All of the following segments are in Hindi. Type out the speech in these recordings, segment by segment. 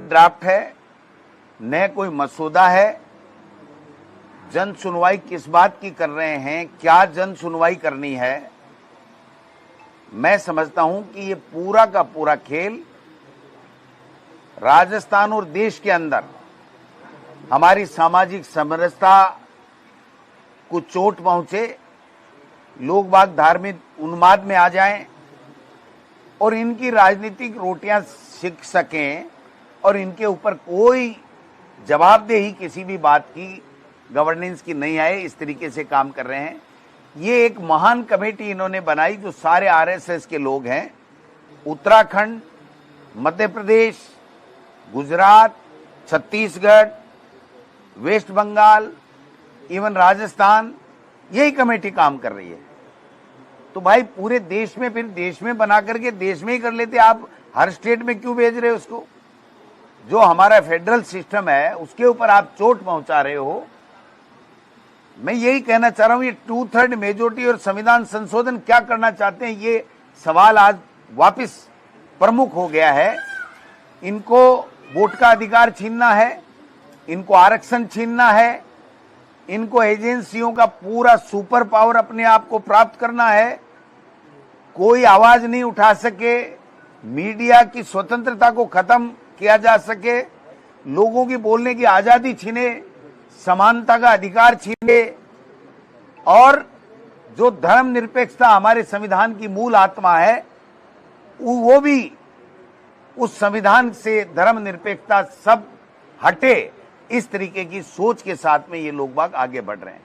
ड्राफ्ट है, न कोई मसौदा है। जन सुनवाई किस बात की कर रहे हैं, क्या जन सुनवाई करनी है? मैं समझता हूं कि ये पूरा का पूरा खेल राजस्थान और देश के अंदर हमारी सामाजिक समरसता को चोट पहुंचे, लोग बाग धार्मिक उन्माद में आ जाएं और इनकी राजनीतिक रोटियां सीख सकें और इनके ऊपर कोई जवाबदेही किसी भी बात की, गवर्नेंस की नहीं आए, इस तरीके से काम कर रहे हैं। ये एक महान कमेटी इन्होंने बनाई जो सारे आरएसएस के लोग हैं। उत्तराखंड, मध्य प्रदेश, गुजरात, छत्तीसगढ़, वेस्ट बंगाल, इवन राजस्थान, यही कमेटी काम कर रही है। तो भाई पूरे देश में, फिर देश में बना करके देश में ही कर लेते। आप हर स्टेट में क्यों भेज रहे हो उसको? जो हमारा फेडरल सिस्टम है उसके ऊपर आप चोट पहुंचा रहे हो। मैं यही कहना चाह रहा हूं, ये 2/3 मेजोरिटी और संविधान संशोधन क्या करना चाहते हैं, ये सवाल आज वापस प्रमुख हो गया है। इनको वोट का अधिकार छीनना है, इनको आरक्षण छीनना है, इनको एजेंसियों का पूरा सुपर पावर अपने आप को प्राप्त करना है। कोई आवाज नहीं उठा सके, मीडिया की स्वतंत्रता को खत्म किया जा सके, लोगों की बोलने की आजादी छीने, समानता का अधिकार छीने और जो धर्मनिरपेक्षता हमारे संविधान की मूल आत्मा है, वो भी उस संविधान से धर्मनिरपेक्षता सब हटे, इस तरीके की सोच के साथ में ये लोग बाग आगे बढ़ रहे हैं।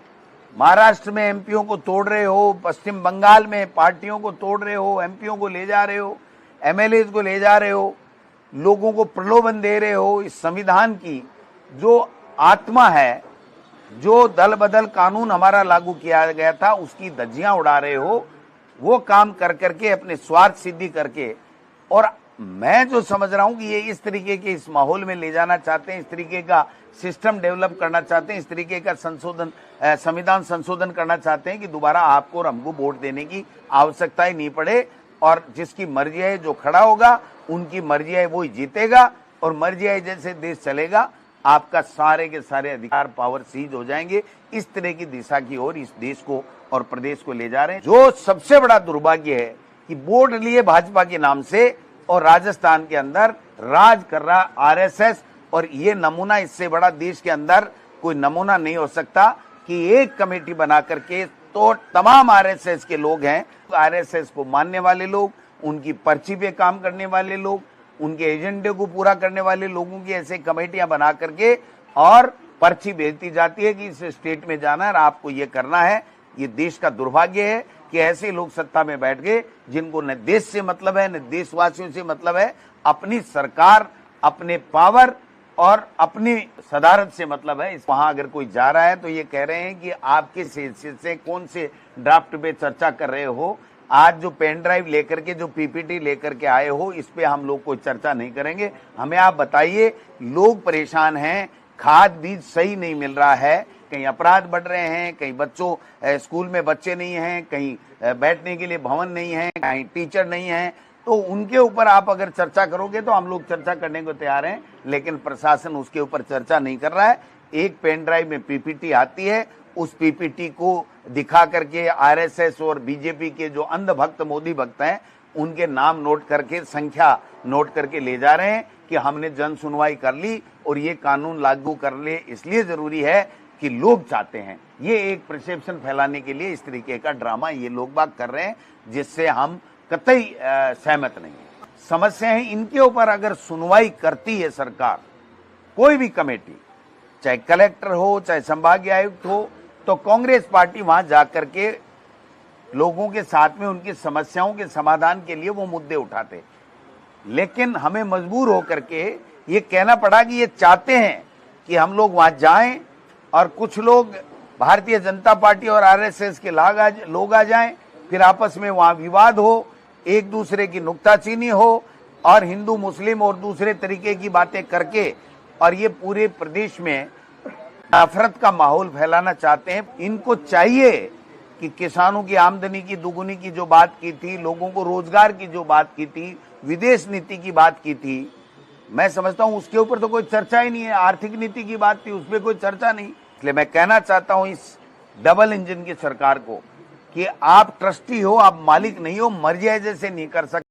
महाराष्ट्र में एमपीओ को तोड़ रहे हो, पश्चिम बंगाल में पार्टियों को तोड़ रहे हो, एमपीओ को ले जा रहे हो, एमएलए को ले जा रहे हो, लोगों को प्रलोभन दे रहे हो। इस संविधान की जो आत्मा है, जो दल बदल कानून हमारा लागू किया गया था, उसकी धज्जियां उड़ा रहे हो। वो काम कर करके अपने स्वार्थ सिद्धि करके, और मैं जो समझ रहा हूं कि ये इस तरीके के इस माहौल में ले जाना चाहते हैं, इस तरीके का सिस्टम डेवलप करना चाहते हैं, इस तरीके का संविधान संशोधन करना चाहते हैं कि दोबारा आपको और हमको वोट देने की आवश्यकता ही नहीं पड़े, और जिसकी मर्जी है जो खड़ा होगा, उनकी मर्जी है वो ही जीतेगा, और मर्जी है जैसे देश चलेगा, आपका सारे के सारे अधिकार पावर सीज हो जाएंगे। इस तरह की दिशा की ओर इस देश को और प्रदेश को ले जा रहे हैं। जो सबसे बड़ा दुर्भाग्य है कि वोट लिए भाजपा के नाम से और राजस्थान के अंदर राज कर रहा आरएसएस, और ये नमूना, इससे बड़ा देश के अंदर कोई नमूना नहीं हो सकता कि एक कमेटी बना करके तो तमाम आरएसएस के लोग हैं, आरएसएस को मानने वाले लोग, उनकी पर्ची पे काम करने वाले लोग, उनके एजेंडे को पूरा करने वाले लोगों की ऐसे कमेटियां बना करके और पर्ची भेजती जाती है कि इस स्टेट में जाना है और आपको ये करना है। ये देश का दुर्भाग्य है कि ऐसे लोग सत्ता में बैठ गए जिनको न देश से मतलब है, न देशवासियों से मतलब है, अपनी सरकार, अपने पावर और अपनी सदारत से मतलब है। वहां अगर कोई जा रहा है तो ये कह रहे हैं कि आपके से कौन से ड्राफ्ट पे चर्चा कर रहे हो, आज जो पेन ड्राइव लेकर के, जो पीपीटी लेकर के आए हो, इस पे हम लोग कोई चर्चा नहीं करेंगे। हमें आप बताइए, लोग परेशान हैं, खाद बीज सही नहीं मिल रहा है, कहीं अपराध बढ़ रहे हैं, कहीं बच्चों स्कूल में बच्चे नहीं हैं, कहीं बैठने के लिए भवन नहीं है, कहीं टीचर नहीं है, तो उनके ऊपर आप अगर चर्चा करोगे तो हम लोग चर्चा करने को तैयार हैं, लेकिन प्रशासन उसके ऊपर चर्चा नहीं कर रहा है। एक पेन ड्राइव में पीपीटी आती है, उस पीपीटी को दिखा करके आरएसएस और बीजेपी के जो अंधभक्त मोदी भक्त हैं, उनके नाम नोट करके, संख्या नोट करके ले जा रहे हैं कि हमने जन सुनवाई कर ली और ये कानून लागू कर ले, इसलिए जरूरी है कि लोग चाहते हैं। ये एक परसेप्शन फैलाने के लिए इस तरीके का ड्रामा ये लोग बाग कर रहे हैं, जिससे हम कतई सहमत नहीं है। समस्या है इनके ऊपर अगर सुनवाई करती है सरकार, कोई भी कमेटी, चाहे कलेक्टर हो, चाहे संभागीय आयुक्त हो, तो कांग्रेस पार्टी वहां जाकर के लोगों के साथ में उनकी समस्याओं के समाधान के लिए वो मुद्दे उठाते। लेकिन हमें मजबूर होकर के ये कहना पड़ा कि ये चाहते हैं कि हम लोग वहां जाएं और कुछ लोग भारतीय जनता पार्टी और आरएसएस के लोग आ जाएं, फिर आपस में वहां विवाद हो, एक दूसरे की नुक्ताचीनी हो और हिंदू मुस्लिम और दूसरे तरीके की बातें करके, और ये पूरे प्रदेश में नफरत का माहौल फैलाना चाहते हैं। इनको चाहिए कि किसानों की आमदनी की दुगुनी की जो बात की थी, लोगों को रोजगार की जो बात की थी, विदेश नीति की बात की थी, मैं समझता हूं उसके ऊपर तो कोई चर्चा ही नहीं है। आर्थिक नीति की बात थी, उसमें कोई चर्चा नहीं। इसलिए मैं कहना चाहता हूं इस डबल इंजन की सरकार को कि आप ट्रस्टी हो, आप मालिक नहीं हो, मर्जी जैसे नहीं कर सकते।